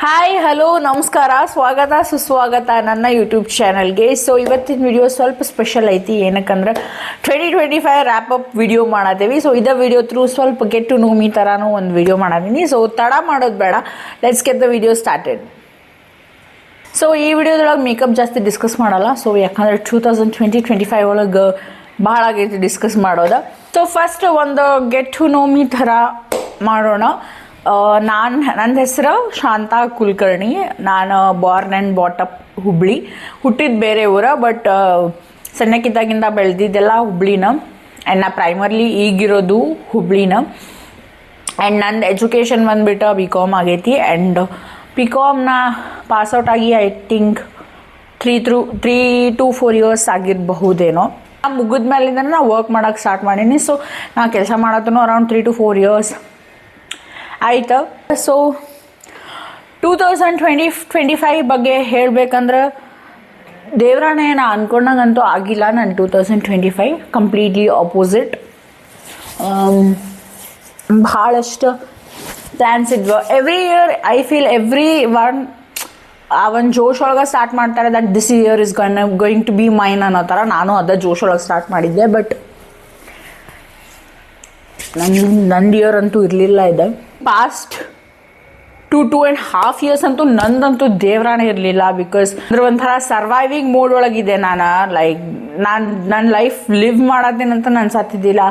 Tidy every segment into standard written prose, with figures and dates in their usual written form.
Hi hello ನಮಸ್ಕಾರ, ಸ್ವಾಗತ ಸುಸ್ವಾಗತ ನನ್ನ ಯೂಟ್ಯೂಬ್ ಚಾನಲ್ಗೆ. ಸೊ ಇವತ್ತಿನ ವಿಡಿಯೋ ಸ್ವಲ್ಪ ಸ್ಪೆಷಲ್ ಐತಿ. ಏನಕ್ಕಂದ್ರೆ 2025 ರ್ಯಾಪ್ ಅಪ್ ವಿಡಿಯೋ ಮಾಡತ್ತೀವಿ. ಸೊ ಇದ ವಿಡಿಯೋ ಥ್ರೂ ಸ್ವಲ್ಪ ಗೆಟ್ ಟು ನೋ ಮೀ ಥರನೂ ಒಂದು ವಿಡಿಯೋ ಮಾಡೀನಿ. ಸೊ ತಡ ಮಾಡೋದು ಬೇಡ, let's get the video started. So ಈ ವಿಡಿಯೋದೊಳಗೆ ಮೇಕಪ್ ಜಾಸ್ತಿ ಡಿಸ್ಕಸ್ ಮಾಡಲ್ಲ. ಸೊ ಯಾಕಂದ್ರೆ 2025 ಒಳಗೆ ಭಾಳ ಆಗೈತಿ ಡಿಸ್ಕಸ್ ಮಾಡೋದು. ಸೊ ಫಸ್ಟ್ ಒಂದು ಗೆಟ್ ಟು ನೋ ಮೀ ಥರ ಮಾಡೋಣ. ನನ್ನ ಹೆಸರು ಶಾಂತಾ ಕುಲಕರ್ಣಿ. ನಾನು ಬಾರ್ನ್ ಆ್ಯಂಡ್ ಬಾಟಪ್ ಹುಬ್ಳಿ. ಹುಟ್ಟಿದ ಬೇರೆ ಊರ, ಬಟ್ ಸಣ್ಣಕ್ಕಿದ್ದಾಗಿಂದ ಬೆಳೆದಿದ್ದೆಲ್ಲ ಹುಬ್ಳಿನ. ಆ್ಯಂಡ್ ನಾ ಪ್ರೈಮರ್ಲಿ ಈಗಿರೋದು ಹುಬ್ಳಿನ. ಆ್ಯಂಡ್ ನಂದು ಎಜುಕೇಷನ್ ಬಂದುಬಿಟ್ಟು BCom ಆಗೈತಿ. ಆ್ಯಂಡ್ BComನ ಪಾಸ್ಔಟ್ ಆಗಿ ಐ ಥಿಂಕ್ 3 to 4 years ಆಗಿರಬಹುದೇನೋ. ಮುಗಿದ ಮೇಲಿಂದ ನಾ ವರ್ಕ್ ಮಾಡೋಕ್ಕೆ ಸ್ಟಾರ್ಟ್ ಮಾಡೀನಿ. ಸೊ ನಾ ಕೆಲಸ ಮಾಡತ್ತೂ ಅರೌಂಡ್ 3 to 4 years ಆಯ್ತು. ಸೊ 2025 ಬಗ್ಗೆ ಹೇಳಬೇಕಂದ್ರೆ ದೇವರಾಣೆ ನಾ ಅಂದ್ಕೊಂಡಂಗಂತೂ ಆಗಿಲ್ಲ. ನಾನು 2025 ಕಂಪ್ಲೀಟ್ಲಿ ಆಪೋಸಿಟ್. ಭಾಳಷ್ಟು ಪ್ಲ್ಯಾನ್ಸ್ ಇದ್ವು. Every year I feel everyone ಆ ಒಂದು ಜೋಶ್ ಒಳಗೆ ಸ್ಟಾರ್ಟ್ ಮಾಡ್ತಾರೆ that this year is going to be mine ಅನ್ನೋ ಥರ. ನಾನು ಅದೇ ಜೋಶ್ ಒಳಗೆ ಸ್ಟಾರ್ಟ್ ಮಾಡಿದ್ದೆ. ಬಟ್ ನಂದು ಇಯರ್ ಅಂತೂ ಇರಲಿಲ್ಲ. ಇದೆ ಪಾಸ್ಟ್ 2.5 years ಅಂತೂ ನಂದಂತೂ ದೇವರಾಣೆ ಇರಲಿಲ್ಲ. ಬಿಕಾಸ್ ಅಂದ್ರೆ ಒಂಥರ ಸರ್ವೈವಿಂಗ್ ಮೋಡ್ ಒಳಗಿದೆ ನಾನು. ಲೈಕ್ ನನ್ನ ಲೈಫ್ ಲಿವ್ ಮಾಡತ್ತೇನಂತ ನಾನು ಸತ್ತಿದ್ದಿಲ್ಲ.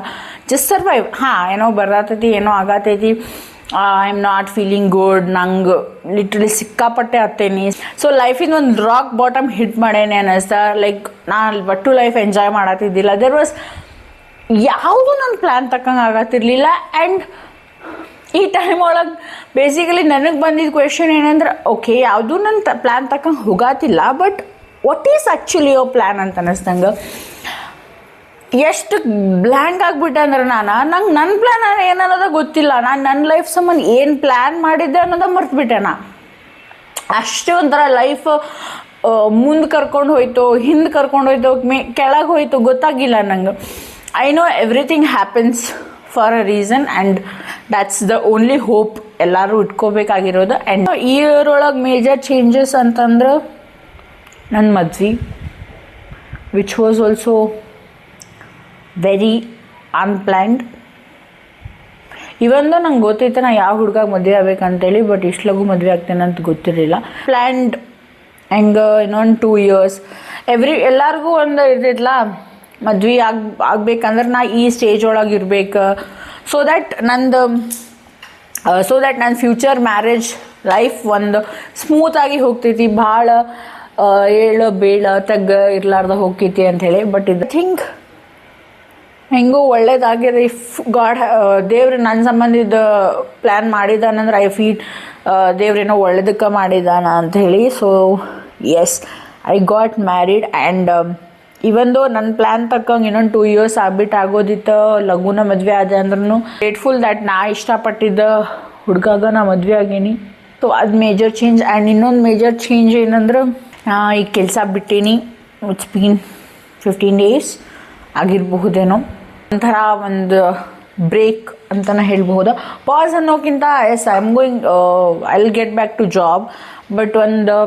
Just survive. ಏನೋ ಬರತೈತಿ, ಏನೋ ಆಗತೈತಿ. I am not feeling good. ನಂಗೆ ಲಿಟ್ರಲಿ ಸಿಕ್ಕಾಪಟ್ಟೆ ಹತ್ತೇನಿ. ಸೊ ಲೈಫಿಂದ ಒಂದು ರಾಕ್ ಬಾಟಮ್ ಹಿಟ್ ಮಾಡೇನೆ ಅನ್ನಿಸ್ತಾ. ಲೈಕ್ ನಾನು ಒಟ್ಟು ಲೈಫ್ ಎಂಜಾಯ್ ಮಾಡತ್ತಿದ್ದಿಲ್ಲ. ದೇರ್ ವಾಸ್ ಯಾವುದು ನನ್ನ ಪ್ಲ್ಯಾನ್ ತಕ್ಕಂಗೆ ಆಗತ್ತಿರಲಿಲ್ಲ. ಆ್ಯಂಡ್ ಈ ಟೈಮ್ ಒಳಗೆ ಬೇಸಿಕಲಿ ನನಗೆ ಬಂದಿದ್ದ ಕ್ವೆಶನ್ ಏನಂದ್ರೆ, ಓಕೆ ಯಾವುದೂ ನನ್ನ ಪ್ಲ್ಯಾನ್ ತಕ್ಕಂಗೆ ಹೋಗಾತಿಲ್ಲ, but what is actually your plan ಅಂತ ಅನ್ನಿಸ್ದಂಗೆ. ಎಷ್ಟು ಬ್ಲ್ಯಾಂಕ್ ಆಗಿಬಿಟ್ಟೆ ಅಂದ್ರೆ ನಂಗೆ ನನ್ನ ಪ್ಲ್ಯಾನ್ ಏನನ್ನೋದ ಗೊತ್ತಿಲ್ಲ. ನಾನು ನನ್ನ ಲೈಫ್ ಸಂಬಂಧ ಏನು ಪ್ಲ್ಯಾನ್ ಮಾಡಿದ್ದೆ ಅನ್ನೋದ ಮರ್ತ್ಬಿಟ್ಟೆ. ಅಷ್ಟೇ ಒಂಥರ ಲೈಫ್ ಮುಂದೆ ಕರ್ಕೊಂಡು ಹೋಯ್ತು, ಹಿಂದೆ ಕರ್ಕೊಂಡು ಹೋಯ್ತು, ಕೆಳಗೆ ಹೋಯ್ತು, ಗೊತ್ತಾಗಿಲ್ಲ ನಂಗೆ. I know everything happens for a reason and that's the only hope ಎಲ್ಲರೂ ಇಟ್ಕೋಬೇಕಾಗಿರೋದು. ಆ್ಯಂಡ್ ಈ ಇಯರ್ ಒಳಗೆ ಮೇಜರ್ ಚೇಂಜಸ್ ಅಂತಂದ್ರೆ ನನ್ನ ಮದ್ವೆ, which was also very unplanned. ಇವಂದು ನಂಗೆ ಗೊತ್ತೈತೆ ನಾ ಯಾವ ಹುಡುಗ ಮದುವೆ ಆಗ್ಬೇಕಂತೇಳಿ, ಬಟ್ ಇಷ್ಟು ಲಘು ಮದುವೆ ಆಗ್ತೇನೆ ಅಂತ ಗೊತ್ತಿರಲಿಲ್ಲ. ಪ್ಲ್ಯಾನ್ಡ್ ಹೆಂಗೆ ಇನ್ನೊಂದು 2 years ಎಲ್ಲರಿಗೂ ಒಂದು ಇರ್ತೈತಲ್ಲ, ಮದ್ವೆ ಆಗ್ಬೇಕಂದ್ರೆ ನಾ ಈ ಸ್ಟೇಜ್ ಒಳಗೆ ಇರ್ಬೇಕು. ಸೊ ದ್ಯಾಟ್ ನನ್ನ ಫ್ಯೂಚರ್ ಮ್ಯಾರೇಜ್ ಲೈಫ್ ಒಂದು ಸ್ಮೂತಾಗಿ ಹೋಗ್ತೈತಿ. ಭಾಳ ಏಳು ಬೇಳ ತಗ್ಗ ಇರ್ಲಾರ್ದ ಹೋಗ್ತೈತಿ ಅಂಥೇಳಿ. ಬಟ್ ಇದು ಥಿಂಕ್ ಹೆಂಗೋ ಒಳ್ಳೇದಾಗಿದೆ. ಇಫ್ ಗಾಡ್ ದೇವ್ರು ನನ್ನ ಸಂಬಂಧಿದ ಪ್ಲ್ಯಾನ್ ಮಾಡಿದಾನಂದ್ರೆ ಐ ಫೀಲ್ ದೇವ್ರೇನೋ ಒಳ್ಳೇದಕ್ಕೆ ಮಾಡಿದಾನ ಅಂಥೇಳಿ. So yes, I got married. And ಇವಂದು ನನ್ನ ಪ್ಲ್ಯಾನ್ ತಕ್ಕಂಗೆ ಇನ್ನೊಂದು 2 years ಆಗೋದಿತ್ತು. ಲಘುನ ಮದುವೆ ಆದ ಅಂದ್ರೂ ಗ್ರೇಟ್ಫುಲ್ ದ್ಯಾಟ್ ನಾ ಇಷ್ಟಪಟ್ಟಿದ್ದ ಹುಡುಗಾಗ ನಾ ಮದುವೆ ಆಗೀನಿ. ಸೊ ಅದು ಮೇಜರ್ ಚೇಂಜ್. ಆ್ಯಂಡ್ ಇನ್ನೊಂದು ಮೇಜರ್ ಚೇಂಜ್ ಏನಂದ್ರೆ, ಈಗ ಕೆಲಸ ಬಿಟ್ಟೀನಿ. ಇಟ್ಸ್ ಬೀನ್ 15 days ಆಗಿರಬಹುದೇನೋ. ಒಂಥರ ಒಂದು ಬ್ರೇಕ್ ಅಂತಲೇ ಹೇಳ್ಬಹುದು. ಪಾಸ್ ಅನ್ನೋಕ್ಕಿಂತ as I am going, I will get back to job. But ಒಂದು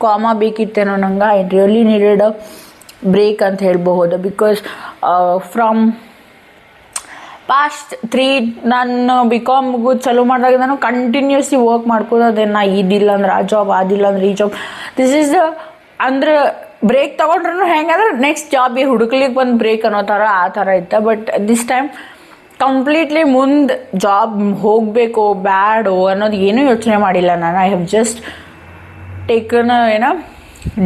ಕಾಮ ಬೇಕಿತ್ತೇನೋ ನಂಗೆ. I really needed a break ಅಂತ ಹೇಳ್ಬಹುದು. ಬಿಕಾಸ್ ಫ್ರಮ್ ಪಾಸ್ಟ್ 3 ನಾನು BCom ಮುಗಿದು ಚಲೋ ಮಾಡಿದಾಗ ನಾನು ಕಂಟಿನ್ಯೂಸ್ಲಿ ವರ್ಕ್ ಮಾಡ್ಕೋದೇ. ನಾ ಇದಿಲ್ಲ ಅಂದ್ರೆ ಆ ಜಾಬ್, ಅದಿಲ್ಲ ಅಂದ್ರೆ ಈ ಜಾಬ್. ದಿಸ್ ಈಸ್ ಅಂದ್ರೆ ಬ್ರೇಕ್ ತೊಗೊಂಡ್ರೂ ಹೆಂಗಂದ್ರೆ ನೆಕ್ಸ್ಟ್ ಜಾಬಿಗೆ ಹುಡುಕ್ಲಿಕ್ಕೆ ಒಂದು ಬ್ರೇಕ್ ಅನ್ನೋ ಥರ ಆ ಥರ ಇತ್ತು. ಬಟ್ ದಿಸ್ ಟೈಮ್ ಕಂಪ್ಲೀಟ್ಲಿ ಮುಂದೆ ಜಾಬ್ ಹೋಗಬೇಕು ಬ್ಯಾಡೋ ಅನ್ನೋದು ಏನೂ ಯೋಚನೆ ಮಾಡಿಲ್ಲ ನಾನು. I have just taken a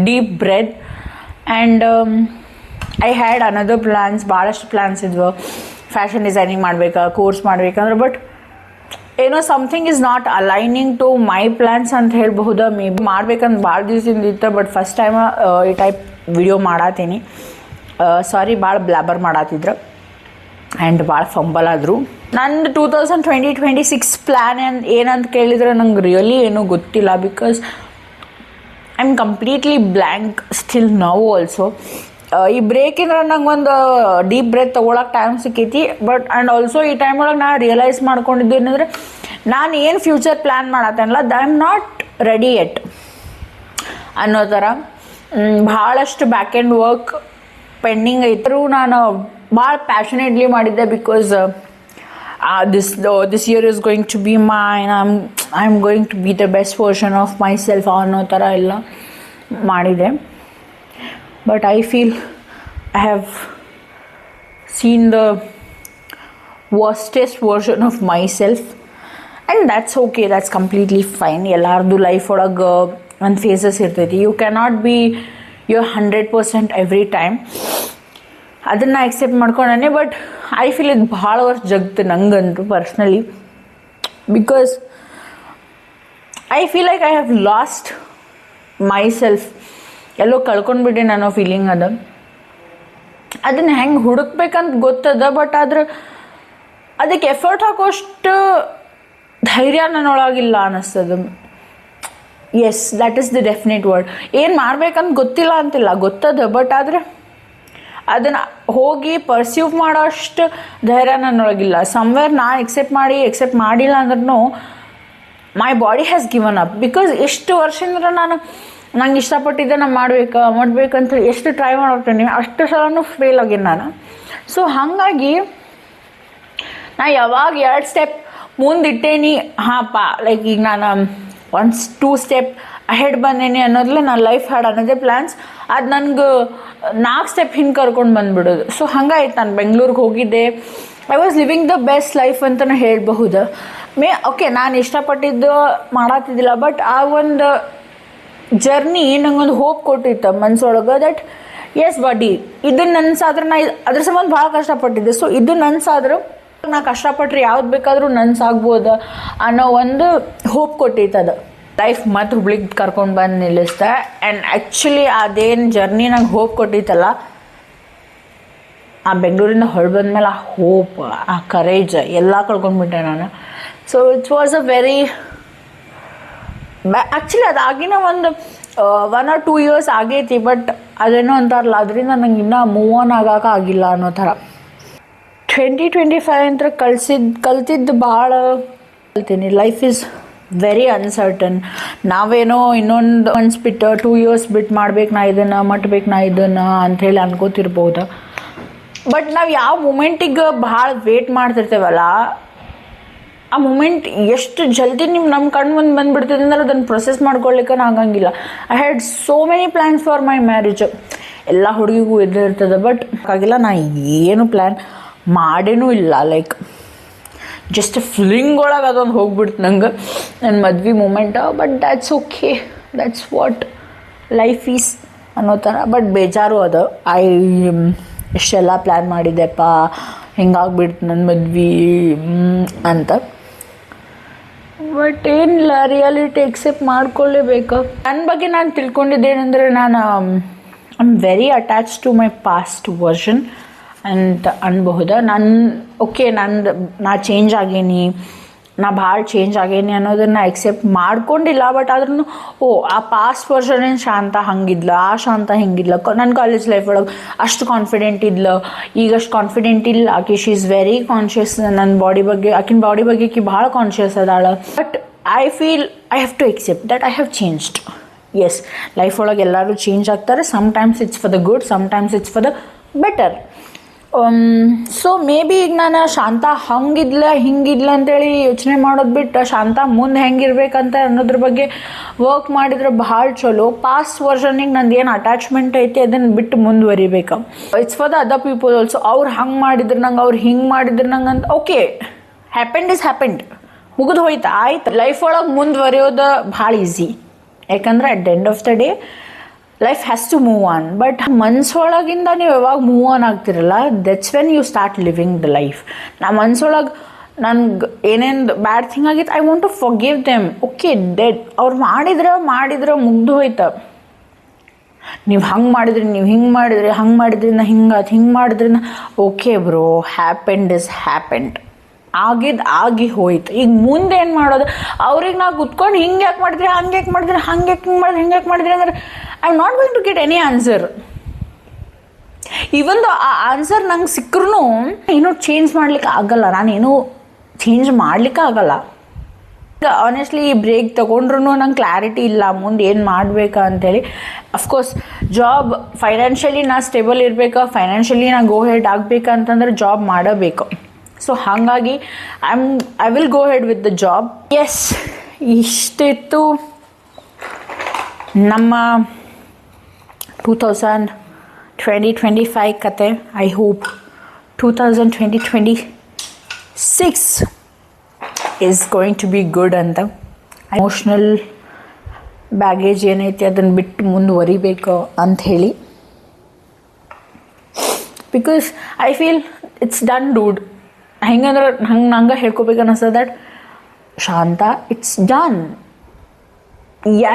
deep breath and I had another plans. ಭಾಳಷ್ಟು ಪ್ಲ್ಯಾನ್ಸ್ ಇದ್ವು. ಫ್ಯಾಷನ್ ಡಿಸೈನಿಂಗ್ ಮಾಡ್ಬೇಕಾ, ಕೋರ್ಸ್ ಮಾಡ್ಬೇಕಂದ್ರೆ, ಬಟ್ ಏನೋ something is not aligning to my plans ಅಂತ ಹೇಳ್ಬಹುದು. ಮೇ ಬಿ ಮಾಡ್ಬೇಕಂತ ಭಾಳ ದಿವಸದಿಂದ ಇತ್ತು. ಬಟ್ ಫಸ್ಟ್ ಟೈಮ್ ಈ ಟೈಪ್ ವಿಡಿಯೋ ಮಾಡತ್ತೀನಿ. ಸಾರಿ, ಭಾಳ ಬ್ಲ್ಯಾಬರ್ ಮಾಡತ್ತಿದ್ರು ಆ್ಯಂಡ್ ಭಾಳ ಫಂಬಲ್ ಆದರು. ನಂದು 2026 ಪ್ಲ್ಯಾನ್ ಏನಂತ ಕೇಳಿದ್ರೆ ನಂಗೆ ರಿಯಲಿ ಏನೂ ಗೊತ್ತಿಲ್ಲ. Because I am completely blank still now also. ಈ ಬ್ರೇಕಿಂದ್ರೆ ನಂಗೆ ಒಂದು ಡೀಪ್ ಬ್ರೆತ್ ತೊಗೊಳಕ್ಕೆ ಟೈಮ್ ಸಿಕ್ಕೈತಿ. ಬಟ್ ಆ್ಯಂಡ್ ಆಲ್ಸೋ ಈ ಟೈಮ್ ಒಳಗೆ ನಾ ರಿಯಲೈಸ್ ಮಾಡ್ಕೊಂಡಿದ್ದು ಏನಂದರೆ ನಾನು ಏನು ಫ್ಯೂಚರ್ ಪ್ಲ್ಯಾನ್ ಮಾಡತ್ತೇನಲ್ಲ I am not ready yet ಅನ್ನೋ ಥರ ಭಾಳಷ್ಟು ಬ್ಯಾಕ್ ಆ್ಯಂಡ್ ವರ್ಕ್ ಪೆಂಡಿಂಗ್ ಐತರು. ನಾನು ಭಾಳ ಪ್ಯಾಷನೇಟ್ಲಿ ಮಾಡಿದ್ದೆ because this year is going to be mine. I'm going to be the best version of myself ಅನ್ನೋ ಥರ ಎಲ್ಲ ಮಾಡಿದೆ. But I feel I have seen the worstest version of myself and that's okay, that's completely fine. ಎಲ್ಲಾರ್ದು life ಒಳಗೆ ಒಂದು phases ಇರ್ತೈತಿ. You cannot be your 100% every time. ಅದನ್ನು accept ಮಾಡ್ಕೊಂಡೇ. ಬಟ್ ಐ ಫೀಲ್ ಇದು ಭಾಳ ವರ್ಷ ಜಗ್ತು ನಂಗಂತೂ personally, because I feel like I have lost myself. ಎಲ್ಲೋ ಕಳ್ಕೊಂಡ್ಬಿಟ್ಟೆ ಅನ್ನೋ ಫೀಲಿಂಗ್ ಅದ. ಅದನ್ನು ಹೆಂಗೆ ಹುಡುಕ್ಬೇಕಂತ ಗೊತ್ತದ, ಬಟ್ ಆದ್ರೆ ಅದಕ್ಕೆ ಎಫರ್ಟ್ ಹಾಕೋಷ್ಟು ಧೈರ್ಯ ನನ್ನೊಳಗಿಲ್ಲ ಅನ್ನಿಸ್ತದ. Yes, that is the definite word. ಏನು ಮಾಡ್ಬೇಕಂತ ಗೊತ್ತಿಲ್ಲ ಅಂತಿಲ್ಲ, ಗೊತ್ತದ. ಬಟ್ ಆದರೆ ಅದನ್ನು ಹೋಗಿ ಪರ್ಸ್ಯೂವ್ ಮಾಡೋಷ್ಟು ಧೈರ್ಯ ನನ್ನೊಳಗಿಲ್ಲ. ಸಮ್ವೇರ್ ನಾನು ಎಕ್ಸೆಪ್ಟ್ ಮಾಡಿಲ್ಲ ಅಂದ್ರೂ my body has given up. Because ಎಷ್ಟು ವರ್ಷದಿಂದ ನಂಗೆ ಇಷ್ಟಪಟ್ಟಿದ್ದೆ ನಾನು ಮಾಡ್ಬೇಕಂತ ಎಷ್ಟು ಟ್ರೈ ಮಾಡೋಗ್ತೀನಿ, ಅಷ್ಟು ಸಲನೂ ಫೇಲ್ ಆಗೀನಿ ನಾನು. ಸೊ ಹಾಗಾಗಿ ನಾ ಯಾವಾಗ 2 ಸ್ಟೆಪ್ ಮುಂದಿಟ್ಟೇನಿ, ಹಾಂಪ್ಪ ಲೈಕ್ ಈಗ ನಾನು 2 ಸ್ಟೆಪ್ ಅಹೆಡ್ ಬಂದೇನಿ ಅನ್ನೋದ್ಲೆ ನನ್ನ ಲೈಫ್ ಹ್ಯಾಡ್ ಅನ್ನೋದೇ ಪ್ಲ್ಯಾನ್ಸ್. ಅದು ನನಗೆ 4 ಸ್ಟೆಪ್ ಹಿಂಗೆ ಕರ್ಕೊಂಡು ಬಂದುಬಿಡೋದು. ಸೊ ಹಂಗಾಯ್ತು. ನಾನು ಬೆಂಗ್ಳೂರಿಗೆ ಹೋಗಿದ್ದೆ. I was living the best life ಅಂತಲೇ ಹೇಳಬಹುದು. ಓಕೆ, ನಾನು ಇಷ್ಟಪಟ್ಟಿದ್ದು ಮಾಡತ್ತಿದ್ದಿಲ್ಲ, ಬಟ್ ಆ ಒಂದು ಜರ್ನಿ ನಂಗೊಂದು ಹೋಪ್ ಕೊಟ್ಟಿತ್ತು ಮನ್ಸೊಳಗೆ ದಟ್ ಎಸ್ ಬಡಿ ಇದನ್ನು ನನ್ಸಾದ್ರೆ ನಾ ಅದ್ರ ಸಂಬಂಧ ಭಾಳ ಕಷ್ಟಪಟ್ಟಿದ್ದೆ. ಸೊ ಇದು ನನ್ಸಾದ್ರೆ ನಾ ಕಷ್ಟಪಟ್ಟರೆ ಯಾವ್ದು ಬೇಕಾದರೂ ನನ್ಸಾಗ್ಬೋದು ಅನ್ನೋ ಒಂದು ಹೋಪ್ ಕೊಟ್ಟಿತ್ತು ಅದು. ಲೈಫ್ ಮತ್ತು ಹುಬ್ಳಿಗೆ ಕರ್ಕೊಂಡು ಬಂದು ನಿಲ್ಲಿಸ್ದೆ. ಆ್ಯಂಡ್ ಆ್ಯಕ್ಚುಲಿ ಅದೇನು ಜರ್ನಿ ನಂಗೆ ಹೋಪ್ ಕೊಟ್ಟಿತ್ತಲ್ಲ, ಆ ಬೆಂಗಳೂರಿಂದ ಹೊರ ಬಂದಮೇಲೆ ಆ ಹೋಪ್, ಆ ಕರೇಜ್ ಎಲ್ಲ ಕಳ್ಕೊಂಡ್ಬಿಟ್ಟೆ ನಾನು. So it was a very actually ಅದಾಗಿನ ಒಂದು 1 or 2 years ಆಗೈತಿ. ಬಟ್ ಅದೇನೋ ಅಂತಾರಲ್ಲ, ಅದರಿಂದ ನಂಗೆ ಇನ್ನೂ ಮೂವ್ ಆನ್ ಆಗಿಲ್ಲ ಅನ್ನೋ ಥರ. 2025 ಅಂತ ಕಲ್ತಿದ್ದು ಭಾಳ ಕಲ್ತೀನಿ. Life is very uncertain. ನಾವೇನೋ ಇನ್ನೊಂದು ಮಂತ್ಸ್ ಬಿಟ್ಟು 2 years ಬಿಟ್ಟು ಮಾಡ್ಬೇಕು ನಾ ಇದನ್ನು ಅಂಥೇಳಿ ಅನ್ಕೋತಿರ್ಬೋದು. ಬಟ್ ನಾವು ಯಾವ ಮೂಮೆಂಟಿಗೆ ಭಾಳ ವೇಟ್ ಮಾಡ್ತಿರ್ತೇವಲ್ಲ, ಆ ಮೂಮೆಂಟ್ ಎಷ್ಟು ಜಲ್ದಿ ನಮ್ಮ ಕಣ್ಣು ಮುಂದೆ ಬಂದುಬಿಡ್ತದೆ ಅಂದ್ರೆ ಅದನ್ನು ಪ್ರೊಸೆಸ್ ಮಾಡ್ಕೊಳ್ಳಿಕ್ಕೆ ಆಗಂಗಿಲ್ಲ. I had so many plans for my marriage. ಎಲ್ಲ ಹುಡುಗಿಗೂ ಇರ್ತದೆ. ಬಟ್ ಹಾಗಿಲ್ಲ, ನಾ ಏನು ಪ್ಲ್ಯಾನ್ ಮಾಡೇನೂ ಇಲ್ಲ. ಲೈಕ್ ಜಸ್ಟ್ ಫೀಲಿಂಗ್ ಒಳಗೆ ಅದೊಂದು ಹೋಗ್ಬಿಡ್ತು ನಂಗೆ ನನ್ನ ಮದ್ವೆ moment. But that's okay, that's what life is ಅನ್ನೋ ಥರ. ಬಟ್ ಬೇಜಾರು ಅದು. ಎಷ್ಟೆಲ್ಲ ಪ್ಲ್ಯಾನ್ ಮಾಡಿದ್ದೆಪ್ಪ, ಹಿಂಗಾಗ್ಬಿಡ್ತು ನನ್ನ ಮದ್ವೆ ಅಂತ. ಬಟ್ ಏನಿಲ್ಲ, ರಿಯಾಲಿಟಿ ಎಕ್ಸೆಪ್ಟ್ ಮಾಡ್ಕೊಳ್ಳೇಬೇಕು. ನನ್ನ ಬಗ್ಗೆ ನಾನು ತಿಳ್ಕೊಂಡಿದ್ದೇನೆಂದರೆ, ನಾನು I am very attach to my past version ಅಂತ ಅನ್ಬಹುದು. ನಾ ಚೇಂಜ್ ಆಗೇನಿ, ನಾ ಭಾಳ ಚೇಂಜ್ ಆಗೇನಿ ಅನ್ನೋದನ್ನು ಎಕ್ಸೆಪ್ಟ್ ಮಾಡ್ಕೊಂಡಿಲ್ಲ. ಬಟ್ ಆದ್ರೂ ಆ ಪಾಸ್ಟ್ ವರ್ಷನ್ ಏನು ಶಾಂತ ಹಂಗಿದ್ಲ, ಆ ಶಾಂತ ಹಿಂಗಿದ್ಲ. ನನ್ನ ಕಾಲೇಜ್ ಲೈಫ್ ಒಳಗೆ ಅಷ್ಟು ಕಾನ್ಫಿಡೆಂಟ್ ಇದ್ಲು, ಈಗಷ್ಟು ಕಾನ್ಫಿಡೆಂಟ್ ಇಲ್ಲ. ಶಿ ಈಸ್ ವೆರಿ ಕಾನ್ಷಿಯಸ್ ನನ್ನ ಬಾಡಿ ಬಗ್ಗೆ. ಆಕಿನ ಬಾಡಿ ಬಗ್ಗೆ ಆಕಿ ಭಾಳ ಕಾನ್ಷಿಯಸ್ ಅದಾಳ. But I feel I have to accept that I have changed. Yes, life ಒಳಗೆ ಎಲ್ಲರೂ ಚೇಂಜ್ ಆಗ್ತಾರೆ. Sometimes it's for the good, sometimes it's for the better. So maybe ಈಗ ನಾನು ಶಾಂತ ಹಿಂಗಿದ್ಲ ಅಂತೇಳಿ ಯೋಚನೆ ಮಾಡೋದು ಬಿಟ್ಟು, ಶಾಂತ ಮುಂದೆ ಹೆಂಗಿರ್ಬೇಕಂತ ಅನ್ನೋದ್ರ ಬಗ್ಗೆ ವರ್ಕ್ ಮಾಡಿದ್ರೆ ಭಾಳ ಚಲೋ. ಪಾಸ್ಟ್ ವರ್ಷನಿಗೆ ನಂದು ಏನು ಅಟ್ಯಾಚ್ಮೆಂಟ್ ಐತಿ ಅದನ್ನು ಬಿಟ್ಟು ಮುಂದುವರಿಬೇಕು. It's for the other people also. ಅವ್ರು ಹಂಗೆ ಮಾಡಿದ್ರು ನಂಗೆ, ಅವ್ರು ಹಿಂಗೆ ಮಾಡಿದ್ರು ನಂಗೆ ಅಂತ. ಓಕೆ, ಹ್ಯಾಪೆಂಡ್ ಇಸ್ ಹ್ಯಾಪೆಂಡ್, ಮುಗಿದು ಹೋಯ್ತು, ಆಯ್ತು. ಲೈಫ್ ಒಳಗೆ ಮುಂದುವರಿಯೋದು ಭಾಳ ಈಸಿ. ಯಾಕಂದ್ರೆ at the end of the day life has to move on. But ಮನ್ಸೊಳಗಿಂದ ನೀವು ಯಾವಾಗ ಮೂವ್ ಆನ್ ಆಗ್ತಿರಲ್ಲ, that's when you start living the life. ನಾ ಮನ್ಸೊಳಗೆ ನನ್ಗೆ ಏನೇನು ಬ್ಯಾಡ್ ಥಿಂಗ್ ಆಗಿತ್ತು, I want to forgive them. Okay, dead. ಅವ್ರು ಮಾಡಿದ್ರೆ ಮುಗ್ದು ಹೋಯ್ತು. ನೀವು ಹಂಗೆ ಮಾಡಿದ್ರಿಂದ ಹಿಂಗೆ ಮಾಡಿದ್ರಿಂದ okay bro, happened is happened. ಆಗಿ ಹೋಯ್ತು. ಈಗ ಮುಂದೆ ಏನು ಮಾಡೋದು? ಅವ್ರಿಗೆ ನಾವು ಕುತ್ಕೊಂಡು ಹಿಂಗೆ ಯಾಕೆ ಮಾಡಿದ್ರಿ, ಹಂಗೆ ಯಾಕೆ ಮಾಡಿದ್ರಿ ಅಂದ್ರೆ I am not going to get any answer. Even ಆ ಆನ್ಸರ್ ನಂಗೆ ಸಿಕ್ಕರೂ ಏನೂ ಚೇಂಜ್ ಮಾಡ್ಲಿಕ್ಕೆ ಆಗಲ್ಲ. ನಾನೇನು ಚೇಂಜ್ ಮಾಡ್ಲಿಕ್ಕೆ ಆಗಲ್ಲ. ಆನೆಸ್ಟ್ಲಿ ಈ ಬ್ರೇಕ್ ತೊಗೊಂಡ್ರು ನಂಗೆ ಕ್ಲಾರಿಟಿ ಇಲ್ಲ ಮುಂದೆ ಏನು ಮಾಡಬೇಕಾ ಅಂಥೇಳಿ. ಅಫ್ಕೋರ್ಸ್ ಜಾಬ್ ಫೈನಾನ್ಷಿಯಲಿ ನಾ ಸ್ಟೇಬಲ್ ಇರಬೇಕಾ, ಫೈನಾನ್ಷಿಯಲಿ ನಾ ಗೋ ಹೆಡ್ ಆಗಬೇಕಾ ಅಂತಂದ್ರೆ ಜಾಬ್ ಮಾಡಬೇಕು. ಸೊ ಹಾಗಾಗಿ I will go ahead with the job. Yes, ಇಷ್ಟಿತ್ತು ನಮ್ಮ 2025 ಕತೆ. I hope 2026 is going to be good ಅಂತ. ಎಮೋಷ್ನಲ್ ಬ್ಯಾಗೇಜ್ ಏನೈತಿ ಅದನ್ನು ಬಿಟ್ಟು ಮುಂದುವರಿಬೇಕು ಅಂಥೇಳಿ. Because I feel it's done dude. ಹೆಂಗಂದ್ರೆ ನಂಗೆ ಹೇಳ್ಕೊಬೇಕು ಅನ್ನಿಸ್ತದೆ ದಟ್ ಶಾಂತ ಇಟ್ಸ್ ಡನ್.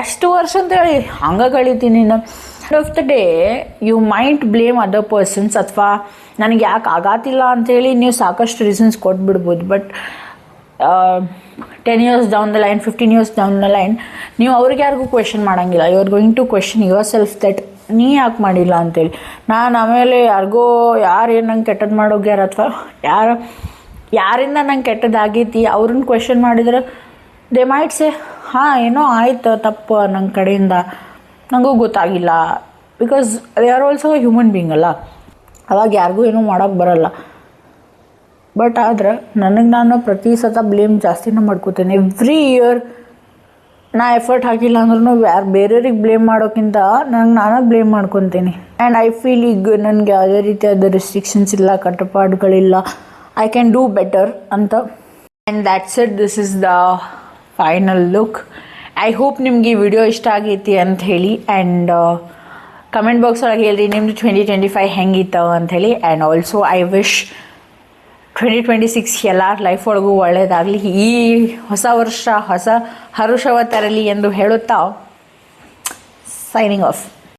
ಎಷ್ಟು ವರ್ಷ ಅಂತೇಳಿ ಹಂಗೆ ಕಳೀತೀನಿ. End of the day you might blame other persons, ಅಥವಾ ನನಗೆ ಯಾಕೆ ಆಗಾತಿಲ್ಲ ಅಂಥೇಳಿ ನೀವು ಸಾಕಷ್ಟು ರೀಸನ್ಸ್ ಕೊಟ್ಬಿಡ್ಬೋದು. But 10 years down the line, 15 years down the line ನೀವು ಅವ್ರಿಗೆ ಯಾರಿಗೂ ಕ್ವೆಶನ್ ಮಾಡೋಂಗಿಲ್ಲ. You are going to question yourself that ನೀ ಯಾಕೆ ಮಾಡಿಲ್ಲ ಅಂತೇಳಿ. ನಾನು ಆಮೇಲೆ ಯಾರಿಗೋ ಏನು ನಂಗೆ ಕೆಟ್ಟದ್ದು ಮಾಡೋಗ್ಯಾರ, ಅಥವಾ ಯಾರಿಂದ ನಂಗೆ ಕೆಟ್ಟದ್ದಾಗೈತಿ ಅವ್ರನ್ನ ಕ್ವೆಶನ್ ಮಾಡಿದ್ರೆ ದೇ ಮೈಟ್ ಸೇ ಏನೋ ಆಯ್ತು ತಪ್ಪು ನನ್ನ ಕಡೆಯಿಂದ, ನನಗೂ ಗೊತ್ತಾಗಿಲ್ಲ. Because they are also human being ಅಲ್ಲ, ಅವಾಗ ಯಾರಿಗೂ ಏನೂ ಮಾಡೋಕ್ಕೆ ಬರಲ್ಲ. ಬಟ್ ಆದ್ರೆ ನನಗೆ ನಾನು ಪ್ರತಿ ಸತ ಬ್ಲೇಮ್ ಜಾಸ್ತಿನೇ ಮಾಡ್ಕೋತೇನೆ. ಎವ್ರಿ ಇಯರ್ ನಾ ಎಫರ್ಟ್ ಹಾಕಿಲ್ಲ ಅಂದ್ರೂ ಬೇರೆಯವ್ರಿಗೆ ಬ್ಲೇಮ್ ಮಾಡೋಕ್ಕಿಂತ ನಾನೇ ಬ್ಲೇಮ್ ಮಾಡ್ಕೊತೀನಿ. ಆ್ಯಂಡ್ ಐ ಫೀಲ್ ಈಗ ನನಗೆ ಯಾವುದೇ ರೀತಿಯಾದ ರೆಸ್ಟ್ರಿಕ್ಷನ್ಸ್ ಇಲ್ಲ, ಕಟ್ಟುಪಾಡುಗಳಿಲ್ಲ. ಐ ಕ್ಯಾನ್ ಡೂ ಬೆಟರ್ ಅಂತ. And that's it, this is the final look. I hope ನಿಮ್ಗೆ ಈ ವಿಡಿಯೋ ಇಷ್ಟ ಆಗೈತಿ ಅಂತ ಹೇಳಿ. ಆ್ಯಂಡ್ ಕಮೆಂಟ್ ಬಾಕ್ಸ್ ಒಳಗೆ ಹೇಳ್ರಿ ನಿಮ್ಮದು 2025 ಹೆಂಗಿತ್ತು ಅಂಥೇಳಿ. ಆ್ಯಂಡ್ ಆಲ್ಸೋ ಐ ವಿಶ್ 2026 ಎಲ್ಲರ ಲೈಫ್ ಒಳಗೂ ಒಳ್ಳೆಯದಾಗಲಿ, ಈ ಹೊಸ ವರ್ಷ ಹೊಸ ಹರುಷವ ತರಲಿ ಎಂದು ಹೇಳುತ್ತಾ ಸೈನಿಂಗ್ ಆಫ್.